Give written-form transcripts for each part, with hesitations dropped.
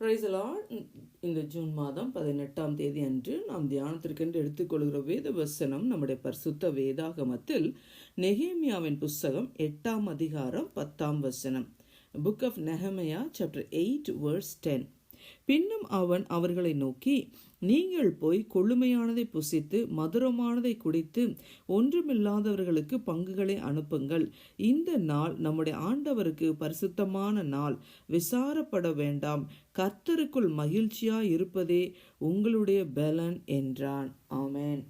Praise the Lord. இந்த June மாதம் 18ஆம் தேதி அன்று நாம் தியானத்திற்கென்று எடுத்துக்கொள்கிற வேத வசனம் நம்முடைய பரிசுத்த வேதாகமத்தில் நெகேமியாவின் புஸ்தகம் 8ஆம் அதிகாரம் 10ஆம் வசனம். Book of Nehemiah chapter 8 verse 10. பின்னும் அவன் அவர்களை நோக்கி, நீங்கள் போய் கொழுமையானதை புசித்து மதுரமானதை குடித்து ஒன்றுமில்லாதவர்களுக்கு பங்குகளை அனுப்புங்கள். இந்த நாள் நம்முடைய ஆண்டவருக்கு பரிசுத்தமான நாள். விசாரப்பட வேண்டாம். கர்த்தருக்குள் மகிழ்ச்சியாய் இருப்பதே உங்களுடைய பலன் என்றான். ஆமென்.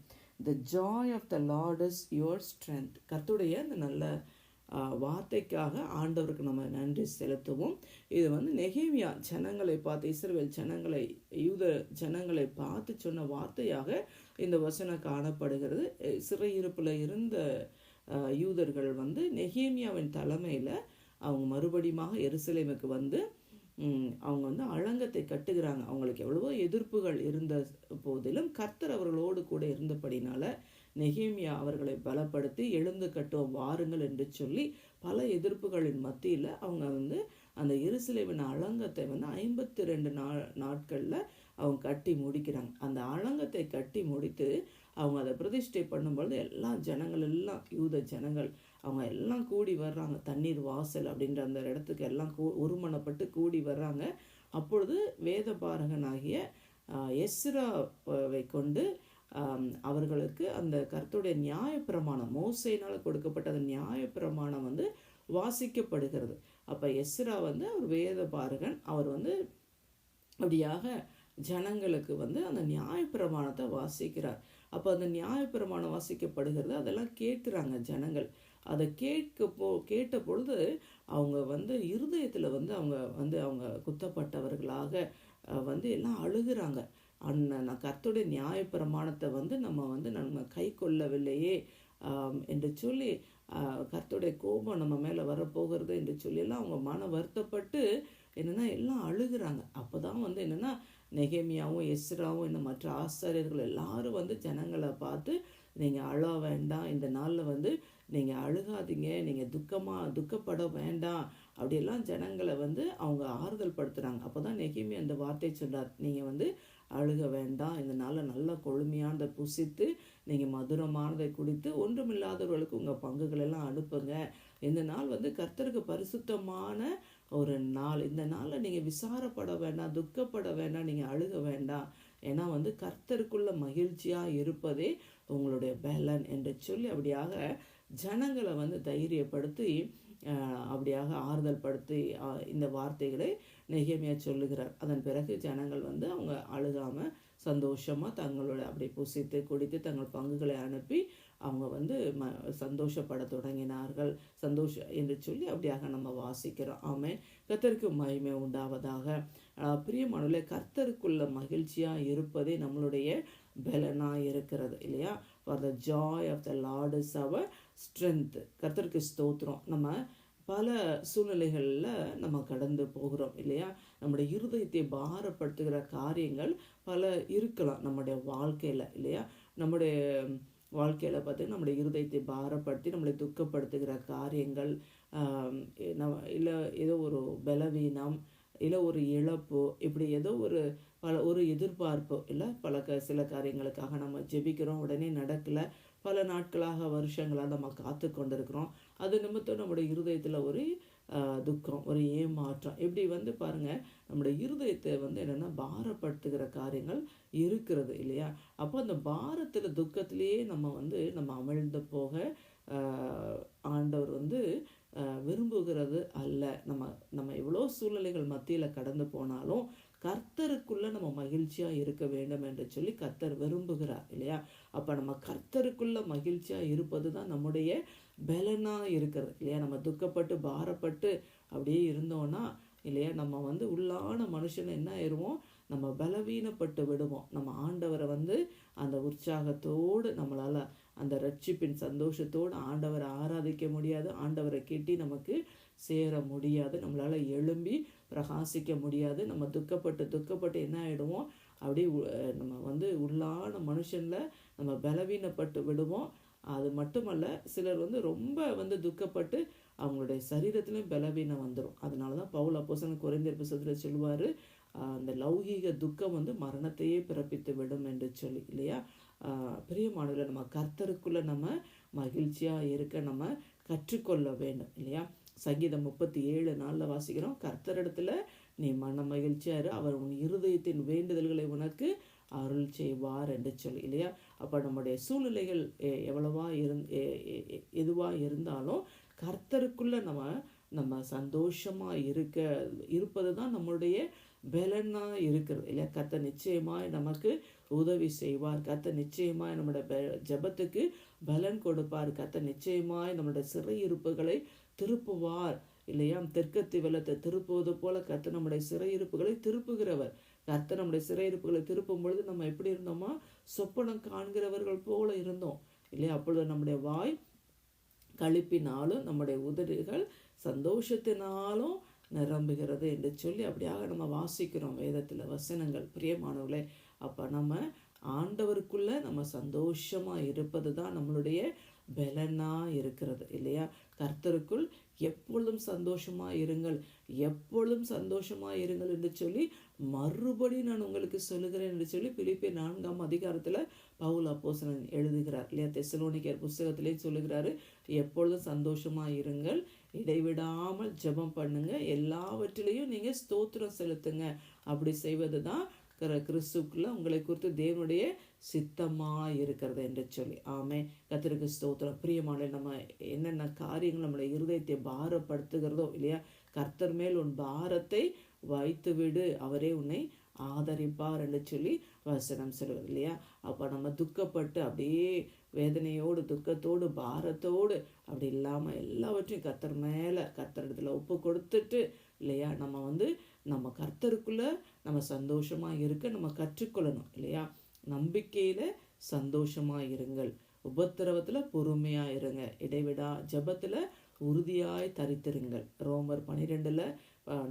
The joy of the Lord is your strength. கர்த்தருடைய அந்த நல்ல வார்த்தைக்காக ஆண்டவருக்கு நம்ம நன்றி செலுத்துவோம். இது நெகேமியா ஜனங்களை பார்த்து, இஸ்ரவேல் ஜனங்களை, யூத ஜனங்களை பார்த்து சொன்ன வார்த்தையாக இந்த வசனம் காணப்படுகிறது. சிறையிருப்பில் இருந்த யூதர்கள் நெகேமியாவின் தலைமையில் அவங்க மறுபடியும் எருசலேமுக்கு அவங்க அலங்கத்தை கட்டுகிறாங்க. அவங்களுக்கு எவ்வளவோ எதிர்ப்புகள் இருந்த போதிலும் கர்த்தர் அவர்களோடு கூட இருந்தபடினால நெகேமியா அவர்களை பலப்படுத்தி எழுந்து கட்டுவோம் வாருங்கள் என்று சொல்லி பல எதிர்ப்புகளின் மத்தியில் அவங்க அந்த எருசலேமின் அலங்கத்தை 52 நாட்களில் அவங்க கட்டி முடிக்கிறாங்க. அந்த அலங்கத்தை கட்டி முடித்து அவங்க அதை பிரதிஷ்டை பண்ணும்பொழுது எல்லா ஜனங்கள் எல்லாம் யூத ஜனங்கள் அவங்க எல்லாம் கூடி வர்றாங்க. தண்ணீர் வாசல் அப்படின்ற அந்த இடத்துக்கு எல்லாம் ஒருமனப்பட்டு கூடி வர்றாங்க. அப்பொழுது வேத பாரகனாகிய எஸ்ராவை கொண்டு அவர்களுக்கு அந்த கர்த்தருடைய நியாயப்பிரமாணம், மோசேயினால் கொடுக்கப்பட்ட அந்த நியாயப்பிரமாணம் வாசிக்கப்படுகிறது. அப்போ எஸ்ரா அவர் வேத பாரகன். அவர் அப்படியாக ஜனங்களுக்கு அந்த நியாயப்பிரமாணத்தை வாசிக்கிறார். அப்போ அந்த நியாயப்பிரமாணம் வாசிக்கப்படுகிறது. அதெல்லாம் கேட்குறாங்க ஜனங்கள். அதை கேட்ட பொழுது அவங்க இருதயத்தில் அவங்க குத்தப்பட்டவர்களாக எல்லாம் அழுகிறாங்க. நான் கர்த்தருடைய நியாயப்பிரமாணத்தை நம்ம கை கொள்ளவில்லையே என்று சொல்லி கர்த்தருடைய கோபம் நம்ம மேலே வரப்போகிறது என்று சொல்லி அவங்க மன வருத்தப்பட்டு எல்லாம் அழுகிறாங்க. அப்போ தான் என்னென்னா நெகேமியாவும் எஸ்ராவும் இன்னும் மற்ற ஆசாரியர்கள் எல்லாரும் ஜனங்களை பார்த்து, நீங்கள் அழ வேண்டாம், இந்த நாளில் நீங்கள் அழுகாதீங்க, நீங்கள் துக்கப்பட வேண்டாம் அப்படியெல்லாம் ஜனங்களை அவங்க ஆறுதல் படுத்துகிறாங்க. அப்போ தான் நெகேமியா அந்த வார்த்தை சொன்னார், நீங்கள் அழுக வேண்டாம், இந்த நாளில் நல்லா கொழுமையானதை புசித்து நீங்கள் மதுரமானதை குடித்து ஒன்றுமில்லாதவர்களுக்கு உங்கள் பங்குகளெல்லாம் அனுப்புங்க. இந்த நாள் கர்த்தருக்கு பரிசுத்தமான ஒரு நாள். இந்த நாளில் நீங்கள் விசாரப்பட வேண்டாம், துக்கப்பட வேண்டாம், நீங்கள் அழுக வேண்டாம். ஏன்னா கர்த்தருக்குள்ள மகிழ்ச்சியாக இருப்பதே உங்களுடைய பலன் என்று சொல்லி அப்படியாக ஜனங்களை தைரியப்படுத்தி அப்படியாக ஆறுதல் படுத்தி இந்த வார்த்தைகளை நெகேமியா சொல்லுகிறார். அதன் பிறகு ஜனங்கள் அவங்க அழுகாமல் சந்தோஷமாக தங்களோட அப்படி புசித்து குடித்து தங்கள் பங்குகளை அனுப்பி அவங்க சந்தோஷப்பட தொடங்கினார்கள். சந்தோஷம் என்று சொல்லி அப்படியாக நம்ம வாசிக்கிறோம். ஆமென். கர்த்தருக்கு மகிமை உண்டாவதாக. பிரியமானவர்களே, கர்த்தருக்குள்ள மகிழ்ச்சியாக இருப்பதே நம்மளுடைய பலனாக இருக்கிறது இல்லையா? For the joy of the Lord is our strength. கர்த்தருக்கு ஸ்தோத்திரம். நம்ம பல சூழ்நிலைகளில் நம்ம கடந்து போகிறோம் இல்லையா? நம்முடைய இருதயத்தை பாரப்படுத்துகிற காரியங்கள் பல இருக்கலாம் நம்முடைய வாழ்க்கையில் இல்லையா? நம்முடைய வாழ்க்கையில் பார்த்திங்கன்னா நம்முடைய இருதயத்தை பாரப்படுத்தி நம்மளை துக்கப்படுத்துகிற காரியங்கள், இல்லை ஏதோ ஒரு பலவீனம், இல்லை ஒரு இழப்பு, இப்படி ஏதோ ஒரு எதிர்பார்ப்பு, இல்லை சில காரியங்களுக்காக நம்ம ஜெபிக்கிறோம், உடனே நடக்கலை, பல நாட்களாக வருஷங்களாக நம்ம காத்து கொண்டிருக்கிறோம். அது நிமித்தம் நம்முடைய இருதயத்தில் ஒரு துக்கம், ஒரு ஏமாற்றம், இப்படி பாருங்கள் நம்முடைய இருதயத்தை என்னென்னா பாரப்படுத்துகிற காரியங்கள் இருக்கிறது இல்லையா? அப்போ அந்த பாரத்தில் துக்கத்திலேயே நம்ம அமிழ்ந்து போக ஆண்டவர் விரும்புகிறது அல்ல. நம்ம எவ்வளோ சூழ்நிலைகள் மத்தியில் கடந்து போனாலும் கர்த்தருக்குள்ளே நம்ம மகிழ்ச்சியாக இருக்க வேண்டும் என்று சொல்லி கர்த்தர் விரும்புகிறார் இல்லையா? அப்போ நம்ம கர்த்தருக்குள்ளே மகிழ்ச்சியாக இருப்பது தான் நம்முடைய பலனாக இருக்கிறது இல்லையா? நம்ம துக்கப்பட்டு பாரப்பட்டு அப்படியே இருந்தோன்னா இல்லையா, நம்ம உள்ளான மனுஷனை என்ன ஆயிடுவோம், நம்ம பலவீனப்பட்டு விடுவோம். நம்ம ஆண்டவரை அந்த உற்சாகத்தோடு நம்மளால் அந்த ரட்சிப்பின் சந்தோஷத்தோடு ஆண்டவரை ஆராதிக்க முடியாது, ஆண்டவரை கேட்டி நமக்கு சேர முடியாது, நம்மளால் எழும்பி பிரகாசிக்க முடியாது. நம்ம துக்கப்பட்டு என்ன ஆகிடுவோம், அப்படியே நம்ம உள்ளான மனுஷனில் நம்ம பலவீனப்பட்டு விடுவோம். அது மட்டுமல்ல, சிலர் ரொம்ப துக்கப்பட்டு அவங்களுடைய சரீரத்திலையும் பலவீனம் வந்துடும். அதனால தான் பவுல் அப்போஸ்தலன் கொரிந்தியர் புத்தகத்தில் சொல்லுவார், அந்த லௌகீக துக்கம் வந்து மரணத்தையே பிறப்பித்து விடும் என்று சொல்லி இல்லையா. பிரியமானவர்களே, நம்ம கர்த்தருக்குள்ள நம்ம மகிழ்ச்சியாக இருக்க நம்ம கற்றுக்கொள்ள வேண்டும் இல்லையா. சங்கீதம் 37:4 வாசிக்கிறோம், கர்த்தரிடத்துல நீ மன மகிழ்ச்சியாக இரு, அவர் உன் இருதயத்தின் வேண்டுதல்களை உனக்கு அருள் செய்வார் என்று சொல்லி இல்லையா. அப்போ நம்முடைய சூழ்நிலைகள் எதுவாக இருந்தாலும் கர்த்தருக்குள்ள நம்ம சந்தோஷமாக இருப்பது தான் நம்மளுடைய பலனாக இருக்கிறது இல்லையா. கர்த்தர் நிச்சயமாய் நமக்கு உதவி செய்வார். கர்த்தர் நிச்சயமாய் நம்முடைய ஜெபத்துக்கு பலன் கொடுப்பார். கர்த்தர் நிச்சயமாய் நம்முடைய சிறையிருப்புகளை திருப்புவார் இல்லையா. தெற்கத்தி வெள்ளத்தை திருப்புவது போல கர்த்தர் நம்முடைய சிறையிருப்புகளை திருப்புகிறவர். கர்த்தர் நம்முடைய சிறையிருப்புகளை திருப்பும் பொழுது நம்ம எப்படி இருந்தோமா, சொப்பனம் காண்கிறவர்கள் போல இருந்தோம் இல்லையா. அப்பொழுது நம்முடைய வாய் களிப்பினாலும் நம்முடைய உதடுகள் சந்தோஷத்தினாலும் நிரம்புகிறது என்று சொல்லி அப்படியாக நம்ம வாசிக்கிறோம் வேதத்தில் வசனங்கள். பிரியமானவர்களே, அப்போ நம்ம ஆண்டவருக்குள்ள நம்ம சந்தோஷமாக இருப்பது தான் நம்மளுடைய பலனாக இருக்கிறது இல்லையா. கர்த்தருக்குள் எப்பொழுதும் சந்தோஷமாக இருங்கள், எப்பொழுதும் சந்தோஷமாக இருங்கள் என்று சொல்லி மறுபடி நான் உங்களுக்கு சொல்லுகிறேன் என்று சொல்லி பிலிப்பியர் 4 பவுல் அப்போஸ்தலன் எழுதுகிறார் இல்லையா. தெசலோனிக்கேயர் புஸ்தகத்திலே சொல்லுகிறாரு, எப்பொழுதும் சந்தோஷமாக இருங்கள், இடைவிடாமல் ஜெபம் பண்ணுங்க, எல்லாவற்றிலையும் நீங்கள் ஸ்தோத்திரம் செலுத்துங்க. அப்படி செய்வது தான் கிறிஸ்துக்குள்ள உங்களை குறித்து தேவனுடைய சித்தமாக இருக்கிறது என்று சொல்லி. ஆமே, கர்த்தருக்கு ஸ்தோத்திரம். பிரியமான நம்ம என்னென்ன காரியங்கள் நம்முடைய இருதயத்தை பாரப்படுத்துகிறதோ இல்லையா, கர்த்தர் மேல் உன் பாரத்தை வைத்து விடு, அவரே உன்னை ஆதரிப்பார் என்று சொல்லி வசனம் சொல்லுவது இல்லையா. அப்போ நம்ம துக்கப்பட்டு அப்படியே வேதனையோடு துக்கத்தோடு பாரத்தோடு அப்படி இல்லாமல் எல்லாவற்றையும் கர்த்தர் மேலே கர்த்தரிடத்துல ஒப்பு கொடுத்துட்டு இல்லையா, நம்ம கர்த்தருக்குள்ள நம்ம சந்தோஷமாக இருக்க நம்ம கற்றுக்கொள்ளணும் இல்லையா. நம்பிக்கையில் சந்தோஷமாக இருங்கள், உபத்திரவத்தில் பொறுமையாக இருங்க, இடைவிடா ஜெபத்தில் உறுதியாய் தரித்திருங்கள். ரோமர் 12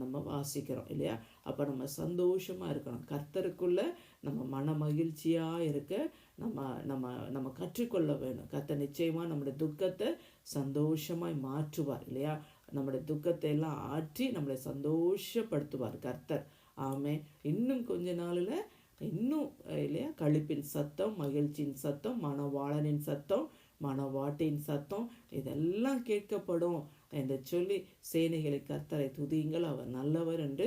நம்ம வாசிக்கிறோம் இல்லையா. அப்போ நம்ம சந்தோஷமாக இருக்கணும், கர்த்தருக்குள்ள நம்ம மன மகிழ்ச்சியாக இருக்க நம்ம கற்றுக்கொள்ள வேணும். கர்த்தர் நிச்சயமாக நம்முடைய துக்கத்தை சந்தோஷமாய் மாற்றுவார் இல்லையா. நம்முடைய துக்கத்தை எல்லாம் ஆற்றி நம்மளை சந்தோஷப்படுத்துவார் கர்த்தர். ஆமே, இன்னும் கொஞ்ச நாளில் இன்னும் இல்லையா களிப்பின் சத்தம், மகிழ்ச்சியின் சத்தம், மணவாளனின் சத்தம், மணவாட்டின் சத்தம் இதெல்லாம் கேட்கப்படும் என்று சொல்லி சேனைகளை கர்த்தரை துதியுங்கள், அவர் நல்லவர் என்று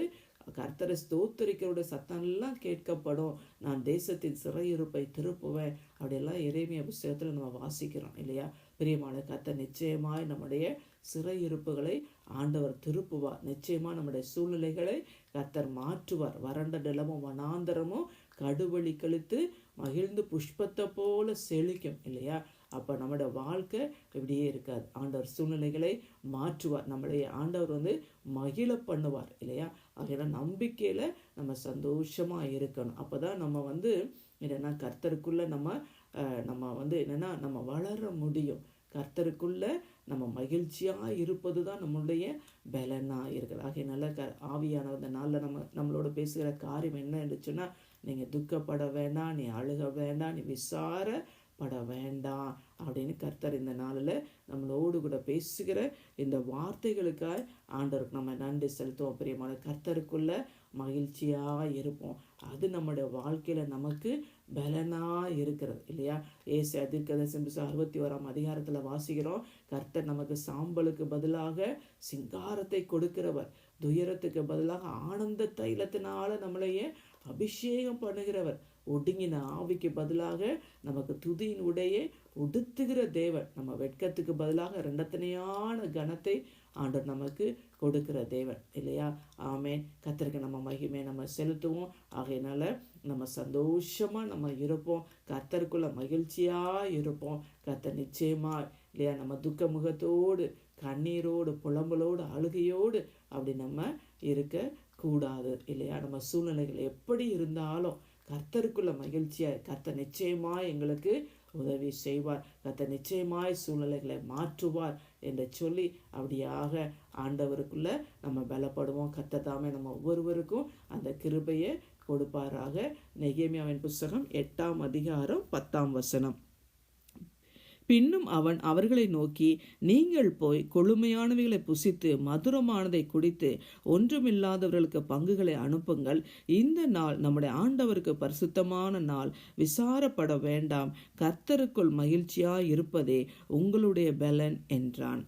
கர்த்தரை ஸ்தோத்திரிக்கிறோட சத்தம் எல்லாம் கேட்கப்படும். நான் தேசத்தின் சிறையிருப்பை திருப்புவேன் அப்படியெல்லாம் எரேமியா புஸ்தகத்தில் நம்ம வாசிக்கிறோம் இல்லையா. பிரியமான கர்த்தர் நிச்சயமாய் நம்முடைய சிறையிருப்புகளை ஆண்டவர் திருப்புவார். நிச்சயமாக நம்முடைய சூழ்நிலைகளை கர்த்தர் மாற்றுவார். வறண்ட நிலமும் வனாந்தரமும் கடுவழி கழித்து மகிழ்ந்து புஷ்பத்தை போல செழிக்கும் இல்லையா. அப்போ நம்மளோட வாழ்க்கை இப்படியே இருக்காது. ஆண்டவர் சூழ்நிலைகளை மாற்றுவார், நம்மளுடைய ஆண்டவர் மகிழ பண்ணுவார் இல்லையா. அதனால் நம்பிக்கையில் நம்ம சந்தோஷமாக இருக்கணும். அப்போ தான் நம்ம என்னென்னா கர்த்தருக்குள்ளே நம்ம வளர முடியும். கர்த்தருக்குள்ள நம்ம மகிழ்ச்சியாக இருப்பது தான் நம்மளுடைய பலனாக இருக்குது. ஆகையினால ஆவியானவர் இந்த நாளில் நம்மளோட பேசுகிற காரியம் என்ன என்று சொன்னால், நீங்கள் துக்கப்பட வேண்டாம், நீ அழுக வேண்டாம், நீ விசாரப்பட வேண்டாம் அப்படின்னு கர்த்தர் இந்த நாளில் நம்மளோடு கூட பேசுகிற இந்த வார்த்தைகளுக்காக ஆண்டவருக்கு நம்ம நன்றி செலுத்துவோம். பிரியமான கர்த்தருக்குள்ள மகிழ்ச்சியாக இருப்போம். அது நம்முடைய வாழ்க்கையில் நமக்கு பலனாக இருக்கிறது இல்லையா. ஏசாயா தீர்க்கதரிசன புத்தகம் 61 வாசிக்கிறோம், கர்த்தர் நமக்கு சாம்பலுக்கு பதிலாக சிங்காரத்தை கொடுக்கிறவர், துயரத்துக்கு பதிலாக ஆனந்த தைலத்தினால நம்மளையே அபிஷேகம் பண்ணுகிறவர், ஒடுங்கின ஆவிக்கு பதிலாக நமக்கு துதியின் உடையை உடுத்துகிற தேவன், நம்ம வெட்கத்துக்கு பதிலாக இரண்டத்தனையான கனத்தை ஆண்டவர் நமக்கு கொடுக்கிற தேவன் இல்லையா. ஆமேன். கர்த்தருக்கு நம்ம மகிமையை நம்ம செலுத்துவோம். ஆகையினால நம்ம சந்தோஷமாக நம்ம இருப்போம், கர்த்தருக்குள்ள மகிழ்ச்சியாக இருப்போம். கர்த்தர் நிச்சயமா இல்லையா நம்ம துக்க முகத்தோடு கண்ணீரோடு புலம்பலோடு அழுகையோடு அப்படி நம்ம இருக்கக்கூடாது இல்லையா. நம்ம சூழ்நிலைகள் எப்படி இருந்தாலும் கர்த்தருக்குள்ள மகிழ்ச்சியாக கர்த்தர் நிச்சயமாக எங்களுக்கு உதவி செய்வார். கர்த்தர் நிச்சயமாய் சூழ்நிலைகளை மாற்றுவார் என்று சொல்லி அப்படியாக ஆண்டவருக்குள்ள நம்ம பலப்படுவோம். கர்த்தர் தாமே நம்ம ஒவ்வொருவருக்கும் அந்த கிருபையை கொடுப்பாராக. நெகேமியாவின் புஸ்தகம் 8 10 பின்னும் அவன் அவர்களை நோக்கி, நீங்கள் போய் கொழுமையானவைகளை புசித்து மதுரமானதை குடித்து ஒன்றுமில்லாதவர்களுக்கு பங்குகளை அனுப்புங்கள். இந்த நாள் நம்முடைய ஆண்டவருக்கு பரிசுத்தமான நாள். விசாரப்பட வேண்டாம். கர்த்தருக்குள் மகிழ்ச்சியாய் இருப்பதே உங்களுடைய பலன் என்றான்.